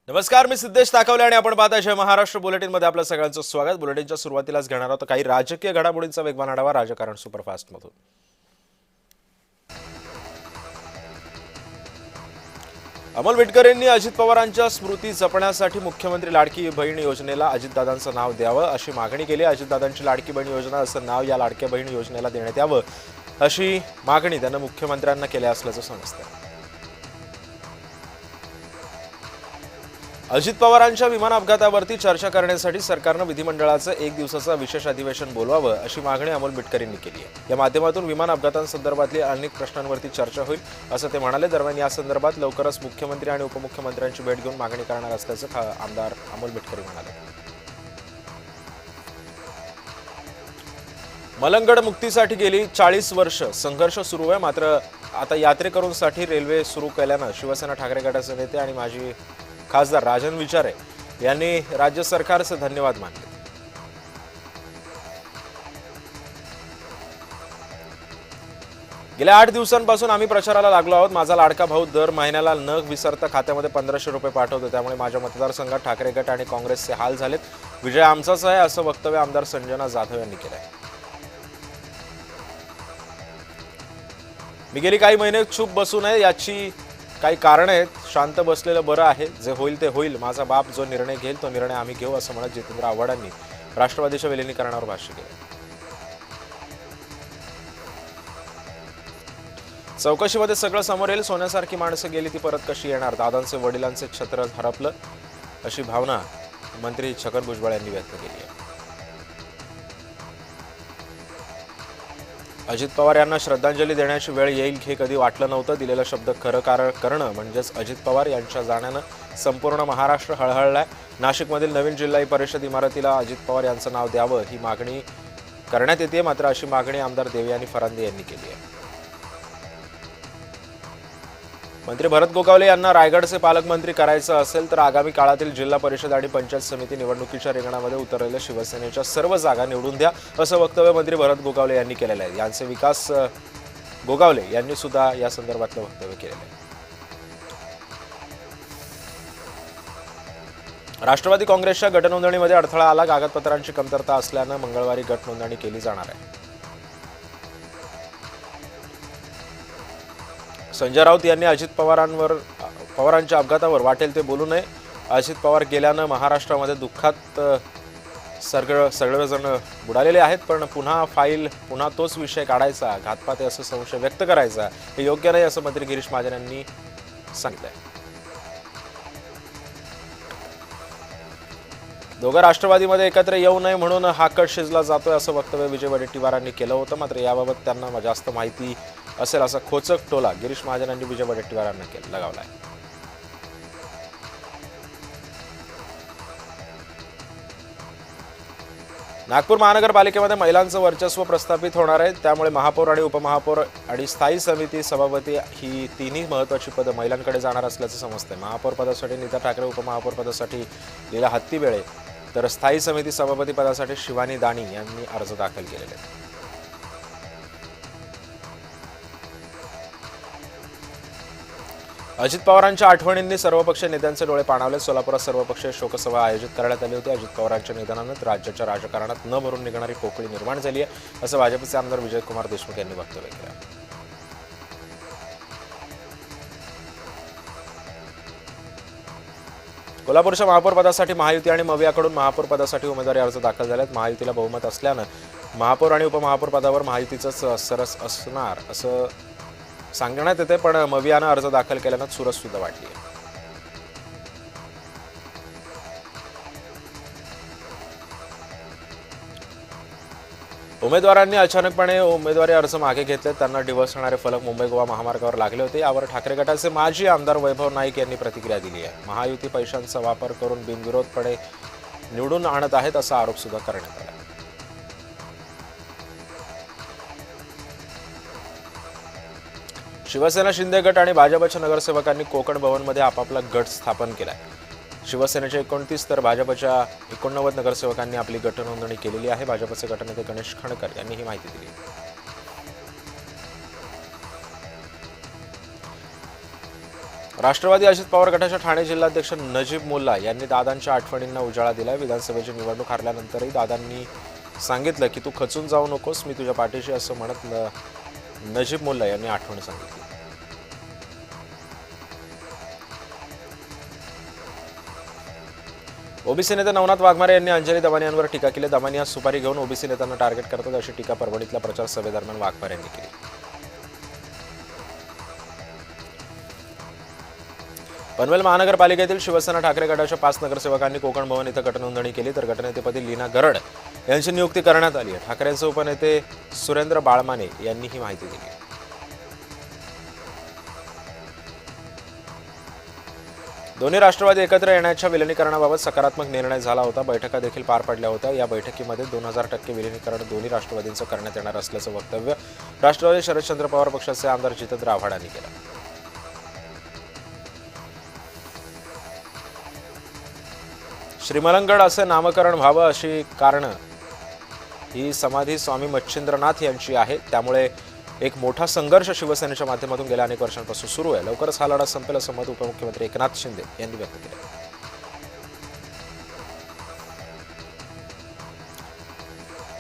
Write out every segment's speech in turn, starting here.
नमस्कार, मी सिद्धेश ताकवले आणि आपण पाहत आहे महाराष्ट्र बुलेटिन मध्ये आपलं सगळ्यांचं स्वागत। बुलेटिनच्या सुरुवातीलाच घेणार आहोत काही राजकीय घडामोडींचा वेगवान आढावा राजकारण सुपरफास्ट मधून। अमोल मिटकर यांनी अजित पवारांच्या स्मृती जपण्यासाठी मुख्यमंत्री लाडकी बहीण योजनेला अजितदादांचं नाव द्यावं अशी मागणी केली। अजितदादांची लाडकी बहीण योजना असं नाव या लाडक्या बहीण योजनेला देण्यात यावं अशी मागणी त्यांनी मुख्यमंत्र्यांना केली असल्याचं समजतं। अजित पवारांच्या विमान अपघातावरती चर्चा करण्यासाठी सरकारनं विधिमंडळाचं एक दिवसाचं विशेष अधिवेशन बोलवावं अशी मागणी अमोल मिटकर यांनी केली आहे। या माध्यमातून विमान अपघातांसंदर्भातली अनेक प्रश्नांवरती चर्चा होईल असं ते म्हणाले। दरम्यान या संदर्भात लवकरच मुख्यमंत्री आणि उपमुख्यमंत्र्यांची भेट घेऊन मागणी करणार असल्याचं आमदार अमोल मिटकर म्हणाले। मलंगड मुक्तीसाठी गेली 40 वर्ष संघर्ष सुरू आहे, मात्र आता यात्रेकरूंसाठी रेल्वे सुरू केल्यानं शिवसेना ठाकरे गटाचे नेते आणि माजी खासदार राजन विचारे यांनी राज्य सरकारचे धन्यवाद मानले। गेल्या 8 दिवसांपासून आम्ही प्रचाराला लागलो आहोत। माझा लाडका भाऊ दर महिन्याला न विसरता खात्यामध्ये 1500 रुपये पाठवतो, त्यामुळे माझ्या मतदारसंघात ठाकरे गट आणि काँग्रेसचे हाल झालेत। विजय आमचाच आहे असं वक्तव्य आमदार संजना जाधव यांनी केलंय। मी गेली काही महिने चूप बसू नये याची काही कारण आहेत। शांत बसलेलं बरं आहे, जे होईल ते होईल। माझा बाप जो निर्णय घेईल तो निर्णय आम्ही घेऊ असं म्हणत जितेंद्र आव्हाडांनी राष्ट्रवादीच्या विलिनीकरणावर भाष्य केलं। चौकशीमध्ये सगळं समोर येईल। सोन्यासारखी माणसं गेली ती परत कशी येणार? दादांचे वडिलांचे छत्र हरपलं अशी भावना मंत्री छगन भुजबळ यांनी व्यक्त केली आहे। अजित पवार यांना श्रद्धांजली देण्याची वेळ येईल हे कधी वाटलं नव्हतं। दिलेला शब्द खरं करणं म्हणजेच अजित पवार यांच्या जाण्यानं संपूर्ण महाराष्ट्र हळहळलाय। नाशिकमधील नवीन जिल्हा परिषद इमारतीला अजित पवार यांचं नाव द्यावं ही मागणी करण्यात येते, मात्र अशी मागणी आमदार देवयानी फरांदे यांनी केली आहे। मंत्री भरत गोगावले यांना रायगडचे पालकमंत्री करायचं असेल तर आगामी काळातील जिल्हा परिषद आणि पंचायत समिती निवडणुकीच्या रिंगणामध्ये उतरलेल्या शिवसेनेच्या सर्व जागा निवडून द्या असं वक्तव्य मंत्री भरत गोगावले यांनी केलेलं आहे। यांचे विकास गोगावले यांनी सुद्धा या संदर्भातलं वक्तव्य केलेलं आहे। राष्ट्रवादी काँग्रेसच्या गटनोंदणीमध्ये अडथळा आला। कागदपत्रांची कमतरता असल्यानं मंगळवारी गट नोंदणी केली जाणार आहे। संजय राऊत यांनी अजित पवारांच्या अपघातावर वाटेल ते बोलू नये। अजित पवार गेल्यानं महाराष्ट्रामध्ये दुःखात सगळेजण बुडालेले आहेत, पण पुन्हा तोच विषय काढायचा, घातपात आहे असं संशय व्यक्त करायचा हे योग्य नाही असं मंत्री गिरीश महाजन यांनी सांगितलंय। दोघं राष्ट्रवादीमध्ये एकत्र येऊ नये म्हणून हा कट शिजला जातोय असं वक्तव्य विजय वडेट्टीवारांनी केलं होतं, मात्र याबाबत त्यांना जास्त माहिती असेल असा खोचक टोला गिरीश महाजन यांनी विजय वडेट्टीवारांना लगावलाय। नागपूर महानगरपालिकेमध्ये महिलांचं वर्चस्व प्रस्थापित होणार आहे, त्यामुळे महापौर आणि उपमहापौर आणि स्थायी समिती सभापती ही तिन्ही महत्त्वाची पदं महिलांकडे जाणार असल्याचं समजतंय। महापौर पदासाठी नीता ठाकरे, उपमहापौर पदासाठी लीला हत्तीबेळे तर स्थायी समिती सभापती पदासाठी शिवानी दाणी यांनी अर्ज दाखल केलेले आहेत। अजित पवारांच्या आठवणींनी सर्वपक्षीय नेत्यांचे डोळे पाणावले। सोलापुरात सर्वपक्षीय शोकसभा आयोजित करण्यात आली होती। अजित पवारांच्या निधनानं राज्याच्या राजकारणात न भरून निघणारी पोकळी निर्माण झाली आहे असं भाजपचे आमदार विजयकुमार देशमुख यांनी वक्तव्य केलं। कोल्हापूरच्या महापौर पदासाठी महायुती आणि मवियाकडून महापौर पदासाठी उमेदवारी अर्ज दाखल झालेत। महायुतीला बहुमत असल्यानं महापौर आणि उपमहापौर पदावर महायुतीचंच सरस असणार असं सांगण्यात येते, पण मवियानं अर्ज दाखल केल्यानं चुरस सुद्धा वाढली आहे। उमेदवारांनी अचानकपणे उमेदवारी अर्ज मागे घेतले, त्यांना डिवचणारे फलक मुंबई गोवा महामार्गावर लागले होते। यावर ठाकरे गटाचे माजी आमदार वैभव नाईक यांनी प्रतिक्रिया दिली आहे। महायुती पैशांचा वापर करून बिनविरोधपणे निवडून आणत आहेत असा आरोप सुद्धा करण्यात आला। शिवसेना शिंदे गट आणि भाजपच्या नगरसेवकांनी कोकण भवनमध्ये आपापला गट स्थापन केलाय। शिवसेनेचे 29 तर भाजपच्या 89 नगरसेवकांनी आपली गट नोंदणी केलेली आहे। भाजपचे गटनेते गणेश खणकर यांनी ही माहिती दिली। राष्ट्रवादी अजित पवार गटाच्या ठाणे जिल्हाध्यक्ष नजीब मुल्ला यांनी दादांच्या आठवणींना उजाळा दिलाय. विधानसभेची निवडणूक हरल्यानंतरही दादांनी सांगितलं की तू खचून जाऊ नकोस, मी तुझ्या पाठीशी असं म्हणत नजीब मुल्ला यांनी आठवण सांगितली. ओबीसी नेते नवनाथ वाघमारे यांनी अंजली दमानी यांवर टीका केली. दमानी आज सुपारी घेऊन ओबीसी नेत्यांना टार्गेट करतात अशी टीका परभणीतल्या प्रचार सभेदरम्यान वाघमारे यांनी केली. पनवेल महानगरपालिकेतील शिवसेना ठाकरे गटाच्या 5 नगरसेवकांनी कोकण भवन इथं गटनोंदणी केली. तर गटनेतेपदी लीना गरड यांची नियुक्ती करण्यात आली आहे. ठाकरेंचे उपनेते सुरेंद्र बाळमाने यांनी ही माहिती दिली. दोन्ही राष्ट्रवादी एकत्र येण्याच्या विलिनीकरणाबाबत सकारात्मक निर्णय झाला होता. बैठका देखील पार पडल्या होत्या. या बैठकीमध्ये 2000% विलिनीकरण दोन्ही राष्ट्रवादींचं करण्यात येणार असल्याचं वक्तव्य राष्ट्रवादी शरदचंद्र पवार पक्षाचे आमदार जितेंद्र आव्हाड यांनी केलं. श्रीमलंगड असे नामकरण व्हावं अशी कारणं ही समाधी स्वामी मच्छिंद्रनाथ यांची आहे. त्यामुळे एक मोठा संघर्ष शिवसेनेच्या माध्यमातून गेल्या अनेक वर्षांपासून सुरू आहे. लवकरच हा लढा संपेल असं मत उपमुख्यमंत्री एकनाथ शिंदे यांनी व्यक्त केलं.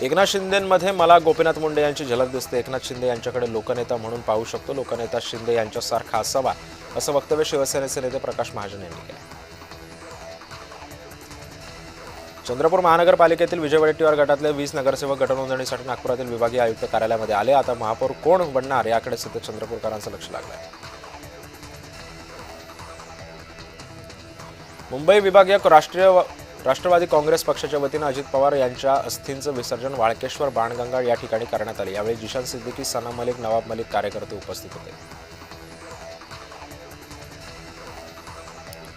एकनाथ शिंदेमध्ये मला गोपीनाथ मुंडे यांची झलक दिसते. एकनाथ शिंदे यांच्याकडे लोकनेता म्हणून पाहू शकतो. लोकनेता शिंदे यांच्यासारखा असावा असं वक्तव्य शिवसेनेचे नेते प्रकाश महाजन यांनी केलं. चंद्रपूर महानगरपालिकेतील विजय वडेट्टीवार गटातले 20 नगरसेवक गटनोंदणीसाठी नागपुरातील विभागीय आयुक्त कार्यालयामध्ये आले. आता महापौर कोण बनणार याकडे सध्या चंद्रपूरकरांचं लक्ष लागलंय. मुंबई विभागीय राष्ट्रवादी काँग्रेस पक्षाच्या वतीनं अजित पवार यांच्या अस्थींचं विसर्जन वाळकेश्वर बाणगंगा या ठिकाणी करण्यात आले. यावेळी जिशान सिद्दीकी, सना मलिक, नवाब मलिक कार्यकर्ते उपस्थित होते.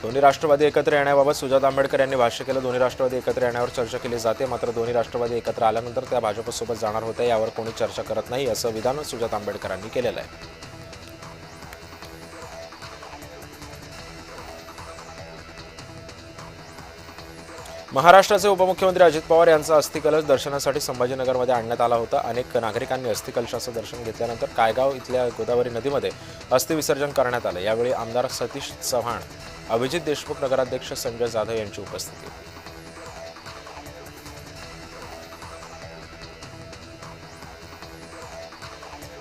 दोन्ही राष्ट्रवादी एकत्र येण्याबाबत सुजात आंबेडकर यांनी भाष्य केलं. दोन्ही राष्ट्रवादी एकत्र येण्यावर चर्चा केली जाते, मात्र दोन्ही राष्ट्रवादी एकत्र आल्यानंतर त्या भाजपसोबत जाणार होत्या यावर कोणी चर्चा करत नाही असं विधान सुजात आंबेडकरांनी केलेलं आहे. महाराष्ट्राचे उपमुख्यमंत्री अजित पवार यांचा अस्थिकलश दर्शनासाठी संभाजीनगरमध्ये आणण्यात आला होता. अनेक नागरिकांनी अस्थिकलशाचं दर्शन घेतल्यानंतर कायगाव इथल्या गोदावरी नदीमध्ये अस्थिविसर्जन करण्यात आलं. यावेळी आमदार सतीश चव्हाण, अभिजित देशमुख, नगराध्यक्ष संजय जाधव यांची उपस्थिती होती.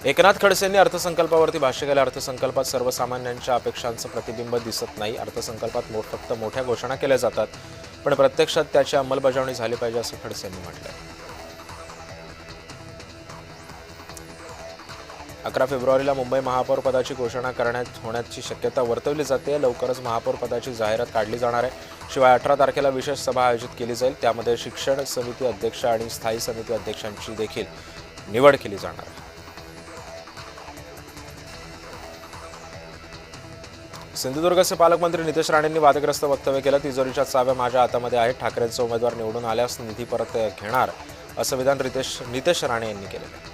एकनाथ खडसेंनी अर्थसंकल्पावरती भाष्य केलं. अर्थसंकल्पात सर्वसामान्यांच्या अपेक्षांचं प्रतिबिंब दिसत नाही. अर्थसंकल्पात फक्त मोठ्या घोषणा केल्या जातात, पण प्रत्यक्षात त्याची अंमलबजावणी झाली पाहिजे असं खडसेंनी म्हटलंय. 11 फेब्रुवारीला मुंबई महापौर पदाची घोषणा होण्याची शक्यता वर्तवली जाते. लवकरच महापौर पदाची जाहिरात काढली जाणार आहे. शिवाय 18 तारखेला विशेष सभा आयोजित केली जाईल. त्यामध्ये शिक्षण समिती अध्यक्ष आणि स्थायी समिती अध्यक्षांची देखील निवड केली जाणार आहे. सिंधुदुर्गचे पालकमंत्री नितेश राणेंनी वादग्रस्त वक्तव्य केलं. तिजोरीच्या चाव्या माझ्या हातामध्ये आहेत. ठाकरेंचा उमेदवार निवडून आल्यास निधी परत घेणार असं विधान नितेश राणे यांनी केलेलं आहे.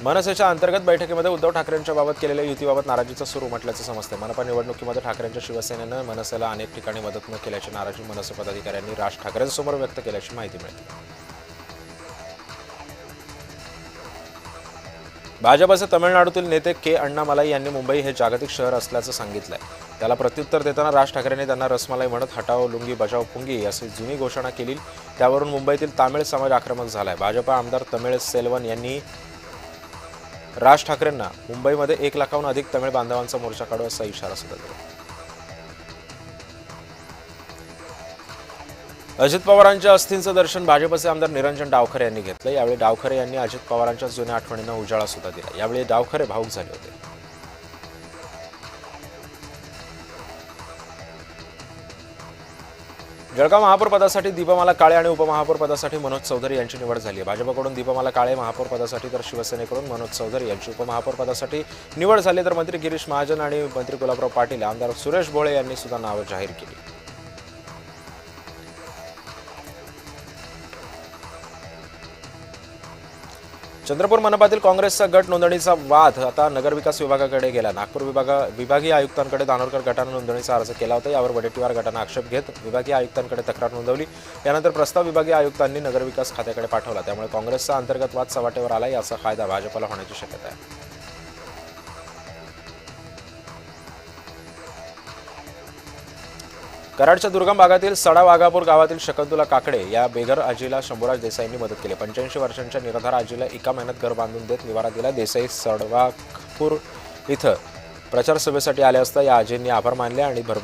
मनसेच्या अंतर्गत बैठकीमध्ये उद्धव ठाकरेंच्या बाबत केलेल्या युतीबाबत नाराजीचं सूर उमटल्याचं समजतं. मनपा निवडणुकीमध्ये ठाकरेंच्या शिवसेनेनं मनसेला अनेक ठिकाणी मदत न केल्याची नाराजी मनसे पदाधिकाऱ्यांनी राज ठाकरेंसमोर व्यक्त केल्याची माहिती मिळते. भाजपचे तामिळनाडूतील नेते के अण्णामलाई यांनी मुंबई हे जागतिक शहर असल्याचं सांगितलंय. त्याला प्रत्युत्तर देताना राज ठाकरेंनी त्यांना रसमलाई म्हणत हटाओ लुंगी बजाओ पुंगी अशी जुनी घोषणा केली. त्यावरून मुंबईतील तामिळ समाज आक्रमक झालाय. भाजपा आमदार तमिळ सेल्वन यांनी राज ठाकरेंना मुंबईमध्ये 1 लाखाहून अधिक तमिळ बांधवांचा मोर्चा काढू असा इशारा सुद्धा दिला. अजित पवारांच्या अस्थींचं दर्शन भाजपचे आमदार निरंजन डावखरे यांनी घेतलं. यावेळी डावखरे यांनी अजित पवारांच्या जुन्या आठवणींना उजाळा सुद्धा दिला. यावेळी डावखरे भावुक झाले होते. जळगाव महापौर पदासाठी दीपमाला काळे आणि उपमहापौर पदासाठी मनोज चौधरी यांची निवड झाली आहे. भाजपकडून दीपमाला काळे महापौर पदासाठी तर शिवसेनेकडून मनोज चौधरी यांची उपमहापौर पदासाठी निवड झाली. तर मंत्री गिरीश महाजन आणि मंत्री गुलाबराव पाटील, आमदार सुरेश भोळे यांनी सुद्धा नावं जाहीर केली. चंद्रपूर मनपातील काँग्रेसचा गट नोंदणीचा वाद आता नगरविकास विभागाकडे गेला. नागपूर विभागीय आयुक्तांकडे दानोरकर गटाने नोंदणीचा अर्ज केला होता. यावर वडेट्टीवार गटाने आक्षेप घेत विभागीय आयुक्तांकडे तक्रार नोंदवली. यानंतर प्रस्ताव विभागीय आयुक्तांनी नगरविकास खात्याकडे पाठवला. त्यामुळे काँग्रेसचा अंतर्गत वाद सवाटेवर आला. याचा फायदा भाजपला होण्याची शक्यता आहे. कराडच्या दुर्गम भागातील सडा वाघापूर गावातील शकुंतला काकडे या बेघर आजीला शंभूराज देसाईंनी मदत केली. 85 वर्षांच्या निराधार आजीला एका महिन्यात घर बांधून देत निवारा दिला. देसाई सडवापूर इथं प्रचार सभेसाठी आले असता या आजींनी आभार मानले आणि भरभरून